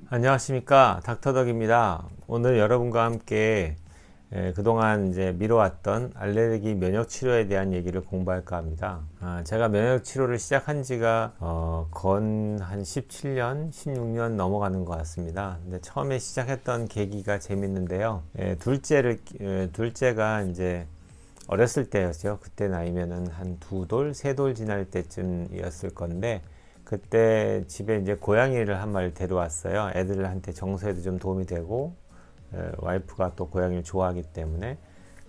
안녕하십니까, 닥터덕입니다. 오늘 여러분과 함께 그동안 이제 미뤄왔던 알레르기 면역 치료에 대한 얘기를 공부할까 합니다. 제가 면역 치료를 시작한 지가 건 한 17년, 16년 넘어가는 것 같습니다. 근데 처음에 시작했던 계기가 재밌는데요. 둘째가 이제 어렸을 때였죠. 그때 나이면은 한 2돌, 3돌 지날 때쯤이었을 건데, 그때 집에 이제 고양이를 한 마리 데려왔어요. 애들한테 정서에도 좀 도움이 되고, 와이프가 또 고양이를 좋아하기 때문에.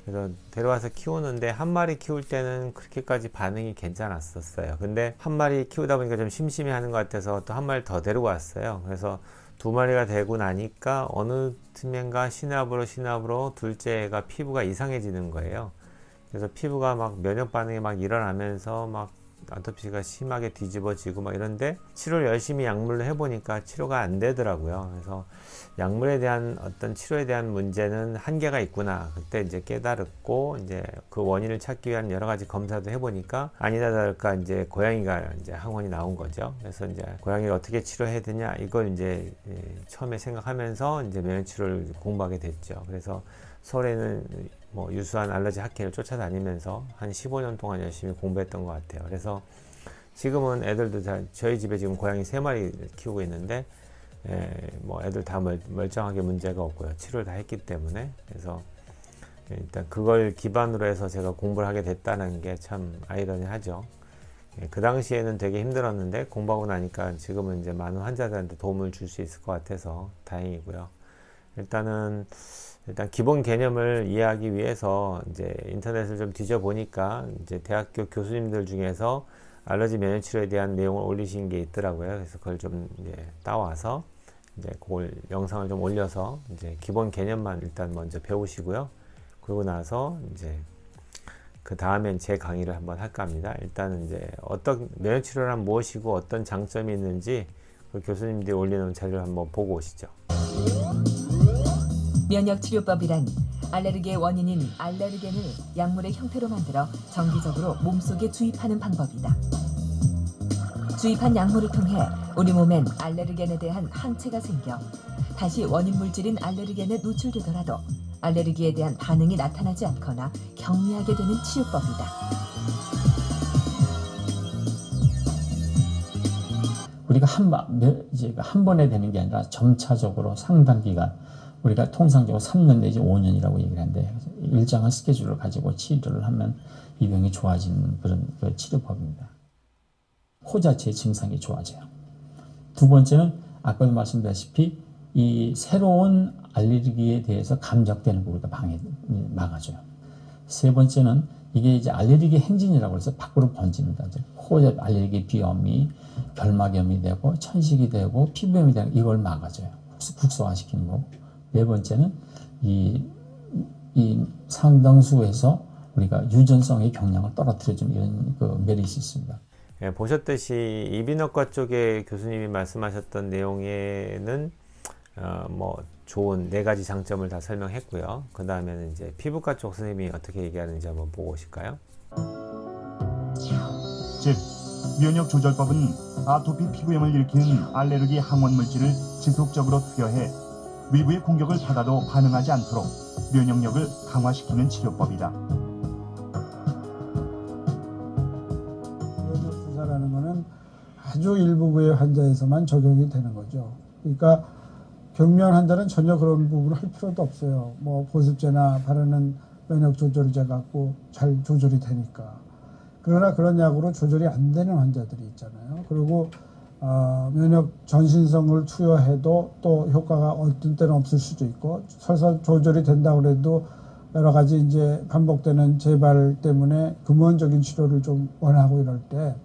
그래서 데려와서 키우는데, 한 마리 키울 때는 그렇게까지 반응이 괜찮았었어요. 근데 한 마리 키우다 보니까 좀 심심해 하는 것 같아서 또 한 마리 더 데리고 왔어요. 그래서 2마리가 되고 나니까 어느 틈엔가 시납으로 둘째 애가 피부가 이상해지는 거예요. 그래서 피부가 막 면역 반응이 막 일어나면서 막 아토피가 심하게 뒤집어지고 막 이런데, 치료를 열심히 약물로 해보니까 치료가 안 되더라고요. 그래서 약물에 대한 어떤 치료에 대한 문제는 한계가 있구나, 그때 이제 깨달았고, 이제 그 원인을 찾기 위한 여러 가지 검사도 해보니까 아니다 다를까 이제 고양이가 이제 항원이 나온 거죠. 그래서 이제 고양이를 어떻게 치료해야 되냐, 이걸 이제 처음에 생각하면서 이제 면역 치료를 공부하게 됐죠. 그래서 서울에는 뭐 유수한 알러지 학회를 쫓아다니면서 한 15년 동안 열심히 공부했던 것 같아요. 그래서 지금은 애들도 저희 집에 지금 고양이 3마리 키우고 있는데, 뭐 애들 다 멀쩡하게 문제가 없고요. 치료를 다 했기 때문에. 그래서 일단 그걸 기반으로 해서 제가 공부를 하게 됐다는 게 참 아이러니하죠. 그 당시에는 되게 힘들었는데 공부하고 나니까 지금은 이제 많은 환자들한테 도움을 줄 수 있을 것 같아서 다행이고요. 일단 기본 개념을 이해하기 위해서 이제 인터넷을 좀 뒤져보니까 이제 대학교 교수님들 중에서 알러지 면역 치료에 대한 내용을 올리신 게 있더라고요. 그래서 그걸 좀 이제 따와서 이제 그걸 영상을 좀 올려서 이제 기본 개념만 일단 먼저 배우시고요. 그러고 나서 이제 그 다음엔 제 강의를 한번 할까 합니다. 일단은 이제 어떤 면역 치료란 무엇이고 어떤 장점이 있는지 그 교수님들이 올리는 자료를 한번 보고 오시죠. 면역치료법이란 알레르기의 원인인 알레르겐을 약물의 형태로 만들어 정기적으로 몸속에 주입하는 방법이다. 주입한 약물을 통해 우리 몸엔 알레르겐에 대한 항체가 생겨 다시 원인 물질인 알레르겐에 노출되더라도 알레르기에 대한 반응이 나타나지 않거나 경미하게 되는 치료법이다. 우리가 한 번에 되는 게 아니라 점차적으로 상당 기간, 우리가 통상적으로 3년 내지 5년이라고 얘기를 하는데, 일정한 스케줄을 가지고 치료를 하면 이 병이 좋아지는 그런 치료법입니다. 코 자체의 증상이 좋아져요. 두 번째는 아까도 말씀드렸다시피 이 새로운 알레르기에 대해서 감작되는 거 우리가 막아줘요. 세 번째는 이게 이제 알레르기 행진이라고 해서 밖으로 번집니다. 코 알레르기 비염이 결막염이 되고 천식이 되고 피부염이 되고 이걸 막아줘요. 국소화시키는 거고. 네 번째는 이 상당수에서 우리가 유전성의 경량을 떨어뜨려주는 이런 그 메리트이 있습니다. 보셨듯이 이비인후과 쪽에 교수님이 말씀하셨던 내용에는 뭐 좋은 4가지 장점을 다 설명했고요. 그 다음에는 이제 피부과 쪽 선생님이 어떻게 얘기하는지 한번 보고 오실까요? 즉, 면역조절법은 아토피 피부염을 일으키는 알레르기 항원 물질을 지속적으로 투여해 외부의 공격을 받아도 반응하지 않도록 면역력을 강화시키는 치료법이다. 면역주사라는 것은 아주 일부분의 환자에서만 적용이 되는 거죠. 그러니까 경미한 환자는 전혀 그런 부분을 할 필요도 없어요. 뭐 보습제나 바르는 면역 조절제 갖고 잘 조절이 되니까. 그러나 그런 약으로 조절이 안 되는 환자들이 있잖아요. 그리고 면역 전신성을 투여해도 또 효과가 어떤 때는 없을 수도 있고, 설사 조절이 된다고 해도 여러 가지 이제 반복되는 재발 때문에 근본적인 치료를 좀 원하고 이럴 때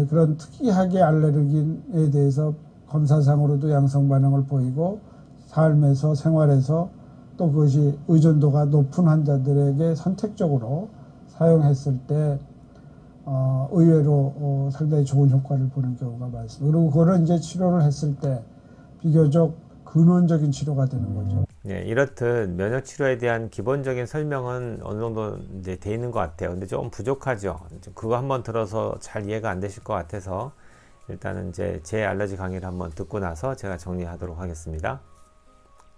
그런 특이하게 알레르기에 대해서 검사상으로도 양성 반응을 보이고 삶에서 생활에서 또 그것이 의존도가 높은 환자들에게 선택적으로 사용했을 때 의외로 상당히 좋은 효과를 보는 경우가 많습니다. 그리고 그거를 이제 치료를 했을 때 비교적 근원적인 치료가 되는 거죠. 네, 이렇듯 면역 치료에 대한 기본적인 설명은 어느 정도 이제 돼 있는 것 같아요. 근데 좀 부족하죠. 그거 한번 들어서 잘 이해가 안 되실 것 같아서 일단은 이제 제 알러지 강의를 한번 듣고 나서 제가 정리하도록 하겠습니다.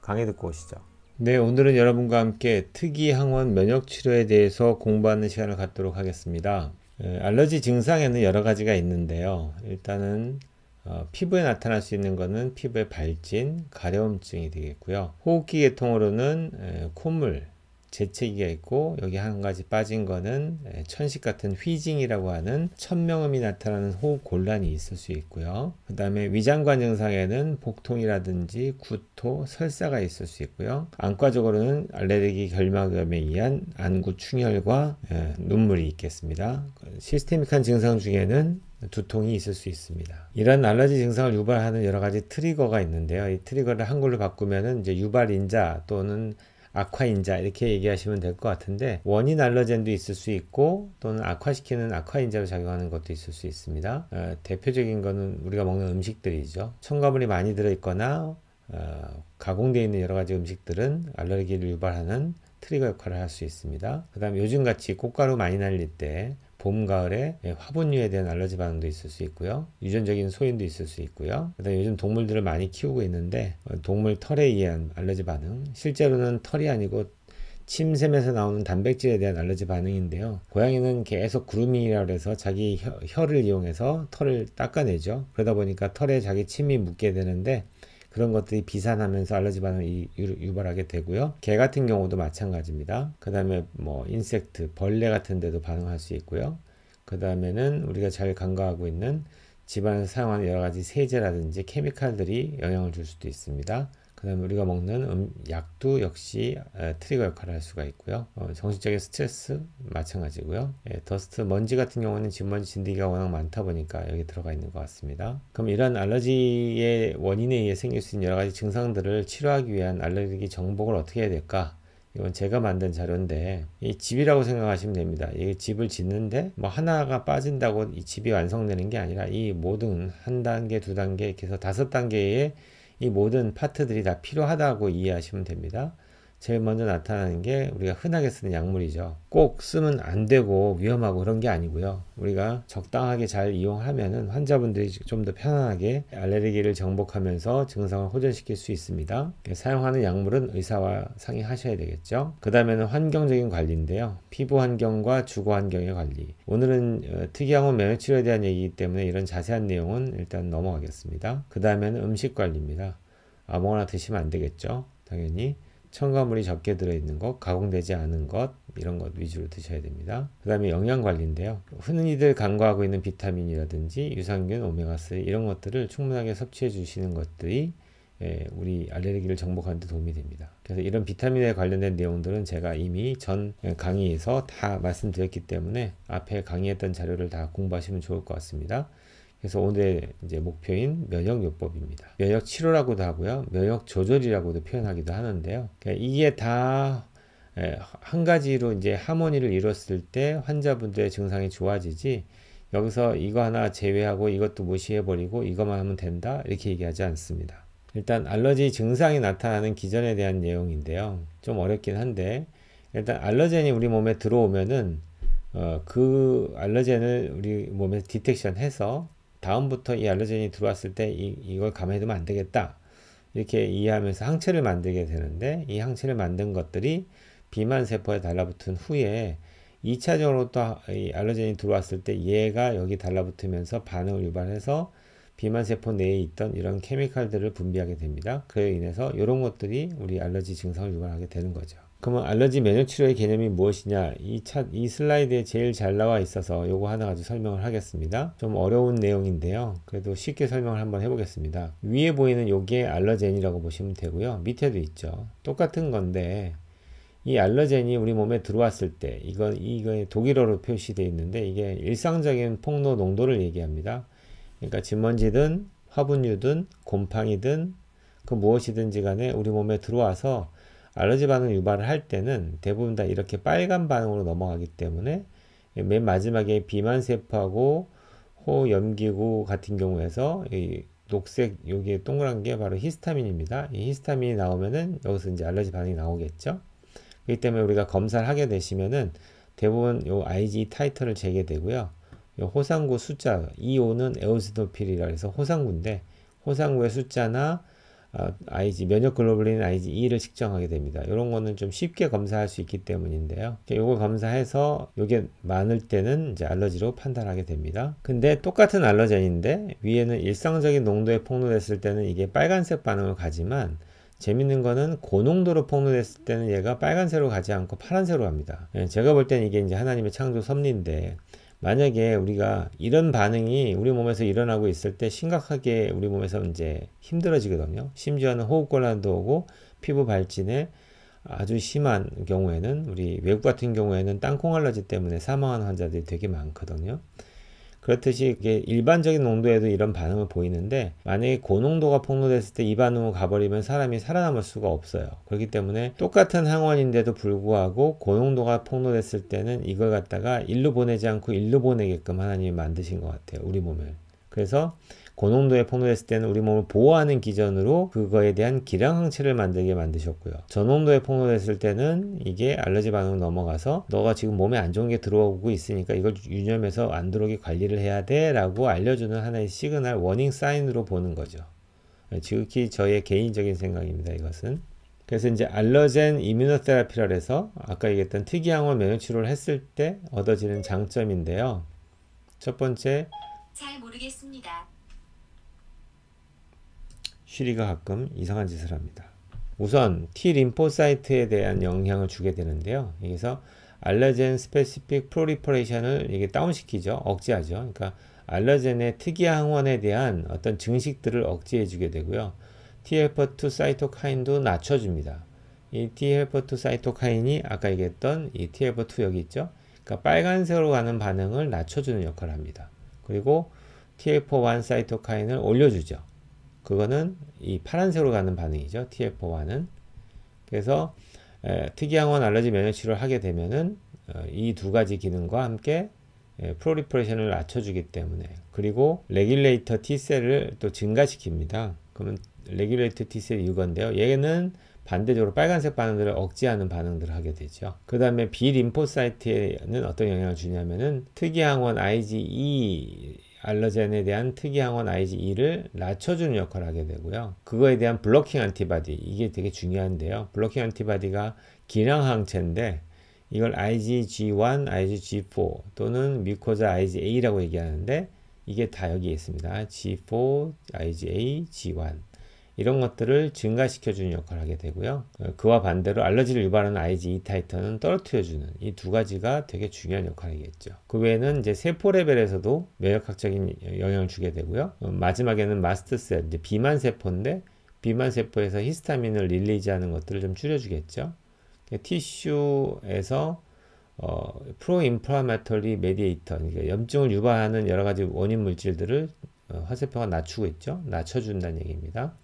강의 듣고 오시죠. 네, 오늘은 여러분과 함께 특이항원 면역 치료에 대해서 공부하는 시간을 갖도록 하겠습니다. 알러지 증상에는 여러 가지가 있는데요. 일단은 피부에 나타날 수 있는 것은 피부의 발진, 가려움증이 되겠고요. 호흡기 계통으로는 콧물, 재채기가 있고, 여기 한 가지 빠진 거는 천식 같은 휘징이라고 하는 천명음이 나타나는 호흡 곤란이 있을 수 있고요. 그 다음에 위장관 증상에는 복통이라든지 구토, 설사가 있을 수 있고요. 안과적으로는 알레르기 결막염에 의한 안구 충혈과 눈물이 있겠습니다. 시스테믹한 증상 중에는 두통이 있을 수 있습니다. 이런 알러지 증상을 유발하는 여러 가지 트리거가 있는데요. 이 트리거를 한글로 바꾸면은 이제 유발인자 또는 악화인자 이렇게 얘기하시면 될 것 같은데, 원인 알러젠도 있을 수 있고 또는 악화시키는 악화인자로 작용하는 것도 있을 수 있습니다. 대표적인 거는 우리가 먹는 음식들이죠. 첨가물이 많이 들어있거나 가공되어 있는 여러 가지 음식들은 알레르기를 유발하는 트리거 역할을 할 수 있습니다. 그 다음에 요즘같이 꽃가루 많이 날릴 때 봄, 가을에 화분류에 대한 알러지 반응도 있을 수 있고요. 유전적인 소인도 있을 수 있고요. 그 다음에 요즘 동물들을 많이 키우고 있는데 동물 털에 의한 알러지 반응, 실제로는 털이 아니고 침샘에서 나오는 단백질에 대한 알러지 반응인데요. 고양이는 계속 그루밍이라고 해서 자기 혀를 이용해서 털을 닦아내죠. 그러다 보니까 털에 자기 침이 묻게 되는데 그런 것들이 비산하면서 알러지 반응을 유발하게 되고요. 개 같은 경우도 마찬가지입니다. 그 다음에 뭐 인섹트, 벌레 같은 데도 반응할 수 있고요. 그 다음에는 우리가 잘 간과하고 있는 집안에서 사용하는 여러 가지 세제라든지 케미칼들이 영향을 줄 수도 있습니다. 그 다음에 우리가 먹는 약도 역시 트리거 역할을 할 수가 있고요. 정신적인 스트레스 마찬가지고요. 더스트, 먼지 같은 경우는 집먼지 진드기가 워낙 많다 보니까 여기 들어가 있는 것 같습니다. 그럼 이런 알러지의 원인에 의해 생길 수 있는 여러 가지 증상들을 치료하기 위한 알레르기 정복을 어떻게 해야 될까? 이건 제가 만든 자료인데 이 집이라고 생각하시면 됩니다. 이 집을 짓는데 뭐 하나가 빠진다고 이 집이 완성되는 게 아니라 이 모든 한 단계, 두 단계 이렇게 해서 5단계의 이 모든 파트들이 다 필요하다고 이해하시면 됩니다. 제일 먼저 나타나는 게 우리가 흔하게 쓰는 약물이죠. 꼭 쓰면 안 되고 위험하고 그런 게 아니고요. 우리가 적당하게 잘 이용하면은 환자분들이 좀 더 편안하게 알레르기를 정복하면서 증상을 호전시킬 수 있습니다. 사용하는 약물은 의사와 상의하셔야 되겠죠. 그 다음에는 환경적인 관리인데요. 피부 환경과 주거 환경의 관리. 오늘은 특이항원 면역치료에 대한 얘기이기 때문에 이런 자세한 내용은 일단 넘어가겠습니다. 그 다음에는 음식 관리입니다. 아무거나 드시면 안 되겠죠. 당연히 첨가물이 적게 들어있는 것, 가공되지 않은 것, 이런 것 위주로 드셔야 됩니다. 그 다음에 영양관리인데요. 흔히들 간과하고 있는 비타민이라든지 유산균, 오메가3 이런 것들을 충분하게 섭취해 주시는 것들이 우리 알레르기를 정복하는 데 도움이 됩니다. 그래서 이런 비타민에 관련된 내용들은 제가 이미 전 강의에서 다 말씀드렸기 때문에 앞에 강의했던 자료를 다 공부하시면 좋을 것 같습니다. 그래서 오늘의 이제 목표인 면역요법입니다. 면역 치료라고도 하고요. 면역 조절이라고도 표현하기도 하는데요. 그러니까 이게 다 한 가지로 이제 하모니를 이뤘을 때 환자분들의 증상이 좋아지지, 여기서 이거 하나 제외하고 이것도 무시해버리고 이것만 하면 된다 이렇게 얘기하지 않습니다. 일단 알러지 증상이 나타나는 기전에 대한 내용인데요. 좀 어렵긴 한데, 일단 알러젠이 우리 몸에 들어오면은 그 알러젠을 우리 몸에 디텍션 해서 다음부터 이 알러젠이 들어왔을 때 이걸 가만히 안 되겠다 이렇게 이해하면서 항체를 만들게 되는데, 이 항체를 만든 것들이 비만세포에 달라붙은 후에 2차적으로 또 이 알러젠이 들어왔을 때 얘가 여기 달라붙으면서 반응을 유발해서 비만세포 내에 있던 이런 케미칼들을 분비하게 됩니다. 그에 인해서 이런 것들이 우리 알러지 증상을 유발하게 되는 거죠. 그러면 알러지 면역치료의 개념이 무엇이냐, 이 슬라이드에 제일 잘 나와 있어서 요거 하나 가지고 설명을 하겠습니다. 좀 어려운 내용인데요. 그래도 쉽게 설명을 한번 해보겠습니다. 위에 보이는 요게 알러젠이라고 보시면 되고요. 밑에도 있죠. 똑같은 건데 이 알러젠이 우리 몸에 들어왔을 때 이거에 독일어로 표시되어 있는데 이게 일상적인 폭로 농도를 얘기합니다. 그러니까 진먼지든 화분류든 곰팡이든 그 무엇이든지 간에 우리 몸에 들어와서 알러지 반응 유발을 할 때는 대부분 다 이렇게 빨간 반응으로 넘어가기 때문에 맨 마지막에 비만 세포하고 호염기구 같은 경우에서 이 녹색 여기에 동그란 게 바로 히스타민입니다. 이 히스타민이 나오면은 여기서 이제 알러지 반응이 나오겠죠. 그렇기 때문에 우리가 검사를 하게 되시면은 대부분 요 IgE 타이터를 재게 되고요. 요 호상구 숫자 2호는 에오시노필이라 해서 호상구인데 호상구의 숫자나 IG 면역 글로불린 IgE를 측정하게 됩니다. 이런 거는 좀 쉽게 검사할 수 있기 때문인데요. 이걸 검사해서 이게 많을 때는 이제 알러지로 판단하게 됩니다. 근데 똑같은 알러젠인데 위에는 일상적인 농도에 폭로됐을 때는 이게 빨간색 반응을 가지만 재밌는 거는 고농도로 폭로됐을 때는 얘가 빨간색으로 가지 않고 파란색으로 갑니다. 제가 볼 때는 이게 이제 하나님의 창조 섭리인데 만약에 우리가 이런 반응이 우리 몸에서 일어나고 있을 때 심각하게 우리 몸에서 이제 힘들어지거든요. 심지어는 호흡곤란도 오고 피부 발진에 아주 심한 경우에는 우리 외국 같은 경우에는 땅콩 알러지 때문에 사망하는 환자들이 되게 많거든요. 그렇듯이 이게 일반적인 농도에도 이런 반응을 보이는데 만약에 고농도가 폭로됐을 때 이 반응으로 가버리면 사람이 살아남을 수가 없어요. 그렇기 때문에 똑같은 항원인데도 불구하고 고농도가 폭로됐을 때는 이걸 갖다가 일로 보내지 않고 일로 보내게끔 하나님이 만드신 것 같아요. 우리 몸을. 그래서 고농도에 폭로됐을 때는 우리 몸을 보호하는 기전으로 그거에 대한 기량항체를 만들게 만드셨고요. 저농도에 폭로됐을 때는 이게 알러지 반응으로 넘어가서 너가 지금 몸에 안 좋은 게 들어오고 있으니까 이걸 유념해서 안 들어오게 관리를 해야 돼 라고 알려주는 하나의 시그널, 워닝 사인으로 보는 거죠. 지극히 저의 개인적인 생각입니다. 이것은. 그래서 이제 알러젠 이뮤노테라피라 해서 아까 얘기했던 특이항원 면역치료를 했을 때 얻어지는 장점인데요. 첫 번째, 잘 모르겠습니다. 쉬리가 가끔 이상한 짓을 합니다. 우선 T 림포사이트에 대한 영향을 주게 되는데요. 여기서 알러젠 스페시픽 프로리퍼레이션을 이게 다운시키죠. 억제하죠. 그러니까 알러젠의 특이 항원에 대한 어떤 증식들을 억제해 주게 되고요. Thelper2 사이토카인도 낮춰줍니다. 이 Thelper2 사이토카인이 아까 얘기했던 이 Thelper2 여기 있죠. 그러니까 빨간색으로 가는 반응을 낮춰주는 역할을 합니다. 그리고 Thelper1 사이토카인을 올려주죠. 그거는 이 파란색으로 가는 반응이죠. TF1은. 그래서 특이항원 알러지 면역 치료를 하게 되면은 이 두 가지 기능과 함께 프로리퍼레이션을 낮춰주기 때문에 그리고 레귤레이터 T셀을 또 증가시킵니다. 그러면 레귤레이터 T셀이 이건데요. 얘는 반대적으로 빨간색 반응들을 억제하는 반응들을 하게 되죠. 그 다음에 비림포사이트에는 어떤 영향을 주냐면은 특이항원 IgE 알러젠에 대한 특이항원 IgE를 낮춰주는 역할을 하게 되고요. 그거에 대한 블로킹 안티바디, 이게 되게 중요한데요. 블로킹 안티바디가 기량항체인데 이걸 IgG1, IgG4 또는 뮤코자 IgA라고 얘기하는데 이게 다 여기에 있습니다. G4, IgA, G1 이런 것들을 증가시켜주는 역할을 하게 되고요. 그와 반대로 알러지를 유발하는 IgE 타이터는 떨어뜨려주는 이 두 가지가 되게 중요한 역할이겠죠. 그 외에는 이제 세포 레벨에서도 면역학적인 영향을 주게 되고요. 마지막에는 마스트셀, 이제 비만 세포인데 비만 세포에서 히스타민을 릴리즈하는 것들을 좀 줄여주겠죠. 티슈에서 프로인플라마토리 메디에이터, 그러니까 염증을 유발하는 여러 가지 원인 물질들을 화세포가 낮추고 있죠. 낮춰준다는 얘기입니다.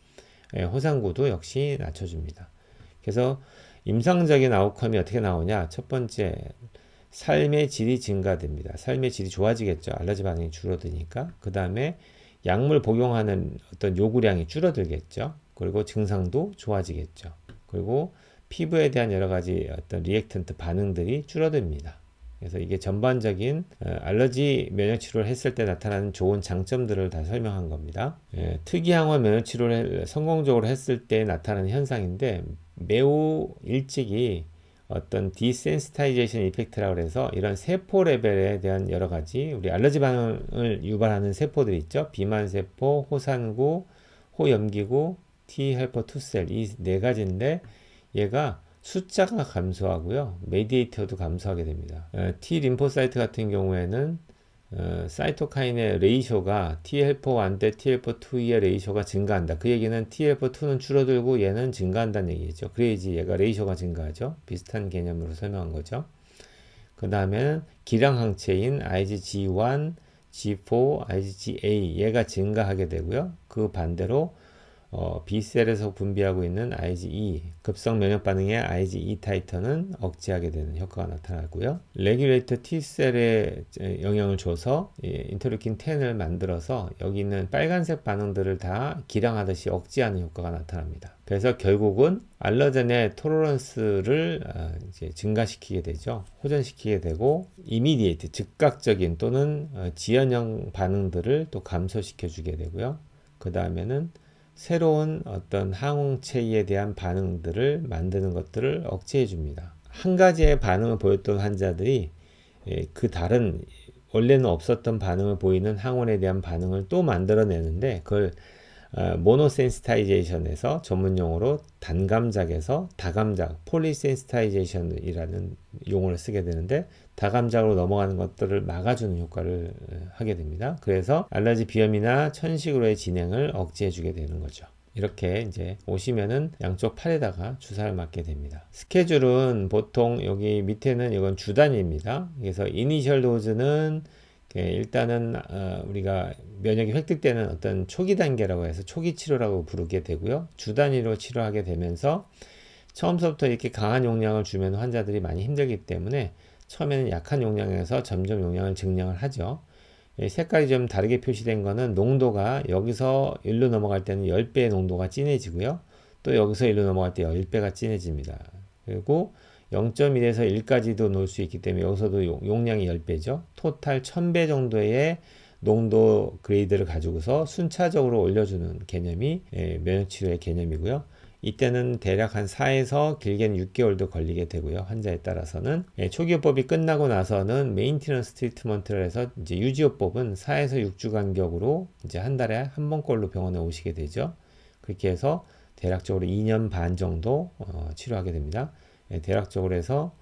호상구도 역시 낮춰줍니다. 그래서 임상적인 아웃컴이 어떻게 나오냐? 첫 번째, 삶의 질이 증가됩니다. 삶의 질이 좋아지겠죠. 알러지 반응이 줄어드니까. 그 다음에 약물 복용하는 어떤 요구량이 줄어들겠죠. 그리고 증상도 좋아지겠죠. 그리고 피부에 대한 여러 가지 어떤 리액턴트 반응들이 줄어듭니다. 그래서 이게 전반적인 알러지 면역 치료를 했을 때 나타나는 좋은 장점들을 다 설명한 겁니다. 특이항원 면역 치료를 성공적으로 했을 때 나타나는 현상인데 매우 일찍이 어떤 디센시타이제이션 이펙트라고 해서 이런 세포 레벨에 대한 여러 가지 우리 알러지 반응을 유발하는 세포들이 있죠. 비만 세포, 호산구, 호염기구, Thelper2셀 이 네 가지인데 얘가 숫자가 감소하고요. 메디에이터도 감소하게 됩니다. T 림포사이트 같은 경우에는 사이토카인의 레이쇼가 Thelper1 대 Thelper2의 레이쇼가 증가한다. 그 얘기는 Thelper2는 줄어들고 얘는 증가한다는 얘기죠. 그래야지 얘가 레이쇼가 증가하죠. 비슷한 개념으로 설명한 거죠. 그 다음에는 기량항체인 IgG1, G4, IgA 얘가 증가하게 되고요. 그 반대로 B셀에서 분비하고 있는 IgE, 급성 면역 반응의 IgE 타이터는 억제하게 되는 효과가 나타나고요. 레귤레이터 T셀에 영향을 줘서 인터루킨 10을 만들어서 여기 있는 빨간색 반응들을 다 기량하듯이 억제하는 효과가 나타납니다. 그래서 결국은 알러젠의 토러런스를 이제 증가시키게 되죠. 호전시키게 되고 이미디에이트, 즉각적인 또는 지연형 반응들을 또 감소시켜 주게 되고요. 그 다음에는 새로운 어떤 항체에 대한 반응들을 만드는 것들을 억제해 줍니다. 한 가지의 반응을 보였던 환자들이 그 다른 원래는 없었던 반응을 보이는 항원에 대한 반응을 또 만들어내는데 그걸 모노센시타이제이션에서 전문용어로 단감작에서 다감작, 폴리센시타이제이션이라는 용어를 쓰게 되는데 다감작으로 넘어가는 것들을 막아주는 효과를 하게 됩니다. 그래서 알러지 비염이나 천식으로의 진행을 억제해 주게 되는 거죠. 이렇게 이제 오시면은 양쪽 팔에다가 주사를 맞게 됩니다. 스케줄은 보통 여기 밑에는 이건 주 단위입니다. 그래서 이니셜 도즈는 일단은 우리가 면역이 획득되는 어떤 초기 단계라고 해서 초기 치료라고 부르게 되고요. 주 단위로 치료하게 되면서 처음부터 이렇게 강한 용량을 주면 환자들이 많이 힘들기 때문에 처음에는 약한 용량에서 점점 용량을 증량을 하죠. 색깔이 좀 다르게 표시된 거는 농도가 여기서 1로 넘어갈 때는 10배의 농도가 진해지고요. 또 여기서 1로 넘어갈 때 10배가 진해집니다. 그리고 0.1에서 1까지도 놓을 수 있기 때문에 여기서도 용량이 10배죠. 토탈 1000배 정도의 농도 그레이드를 가지고서 순차적으로 올려주는 개념이 면역치료의 개념이고요. 이때는 대략 한 4에서 길게는 6개월도 걸리게 되고요. 환자에 따라서는 초기요법이 끝나고 나서는 메인티넌스 트리트먼트를 해서 이제 유지요법은 4에서 6주 간격으로 이제 한 달에 한 번꼴로 병원에 오시게 되죠. 그렇게 해서 대략적으로 2년 반 정도 치료하게 됩니다. 대략적으로 해서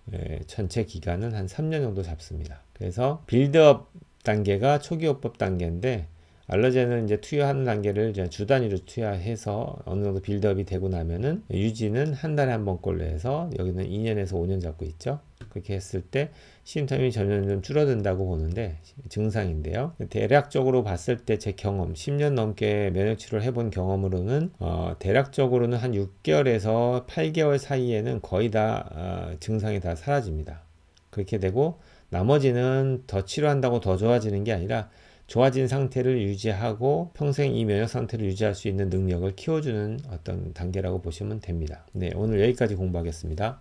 전체 기간은 한 3년 정도 잡습니다. 그래서 빌드업 단계가 초기요법 단계인데 알러젠은 이제 투여하는 단계를 이제 주 단위로 투여해서 어느 정도 빌드업이 되고 나면은 유지는 한 달에 한 번꼴로 해서 여기는 2년에서 5년 잡고 있죠. 그렇게 했을 때 심텀이 점점 줄어든다고 보는데 증상인데요. 대략적으로 봤을 때 제 경험 10년 넘게 면역치료를 해본 경험으로는 대략적으로는 한 6개월에서 8개월 사이에는 거의 다 증상이 다 사라집니다. 그렇게 되고 나머지는 더 치료한다고 더 좋아지는 게 아니라 좋아진 상태를 유지하고 평생 이 면역 상태를 유지할 수 있는 능력을 키워주는 어떤 단계라고 보시면 됩니다. 네, 오늘 여기까지 공부하겠습니다.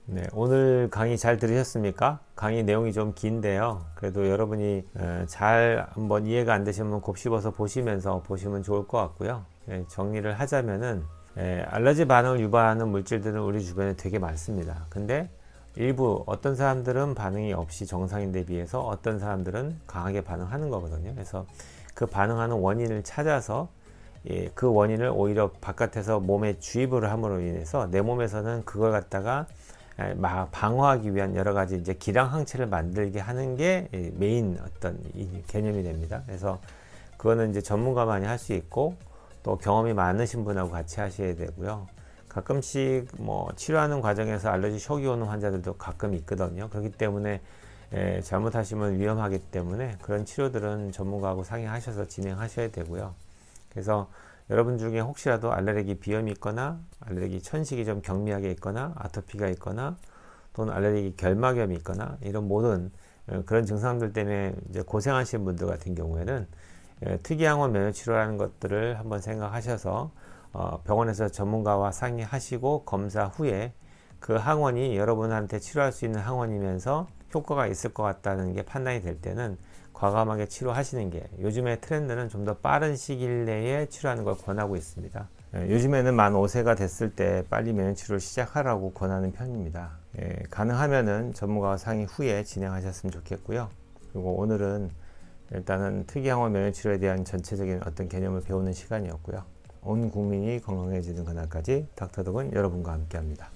네, 오늘 강의 잘 들으셨습니까? 강의 내용이 좀 긴데요. 그래도 여러분이 잘 한번 이해가 안 되시면 곱씹어서 보시면서 보시면 좋을 것 같고요. 정리를 하자면은 알러지 반응을 유발하는 물질들은 우리 주변에 되게 많습니다. 근데 일부 어떤 사람들은 반응이 없이 정상인데 비해서 어떤 사람들은 강하게 반응하는 거거든요. 그래서 그 반응하는 원인을 찾아서 그 원인을 오히려 바깥에서 몸에 주입을 함으로 인해서 내 몸에서는 그걸 갖다가 방어하기 위한 여러 가지 이제 기량 항체를 만들게 하는 게 메인 어떤 개념이 됩니다. 그래서 그거는 이제 전문가만이 할 수 있고 또 경험이 많으신 분하고 같이 하셔야 되고요. 가끔씩 뭐 치료하는 과정에서 알러지 쇼크 오는 환자들도 가끔 있거든요. 그렇기 때문에 잘못하시면 위험하기 때문에 그런 치료들은 전문가하고 상의하셔서 진행하셔야 되고요. 그래서 여러분 중에 혹시라도 알레르기 비염이 있거나 알레르기 천식이 좀 경미하게 있거나 아토피가 있거나 또는 알레르기 결막염이 있거나 이런 모든 그런 증상들 때문에 이제 고생하시는 분들 같은 경우에는 특이항원 면역치료라는 것들을 한번 생각하셔서 병원에서 전문가와 상의하시고 검사 후에 그 항원이 여러분한테 치료할 수 있는 항원이면서 효과가 있을 것 같다는 게 판단이 될 때는 과감하게 치료하시는 게 요즘의 트렌드는 좀 더 빠른 시기 내에 치료하는 걸 권하고 있습니다. 요즘에는 만 5세가 됐을 때 빨리 면역치료를 시작하라고 권하는 편입니다. 가능하면은 전문가와 상의 후에 진행하셨으면 좋겠고요. 그리고 오늘은 일단은 특이항원 면역치료에 대한 전체적인 어떤 개념을 배우는 시간이었고요. 온 국민이 건강해지는 그날까지 닥터독은 여러분과 함께 합니다.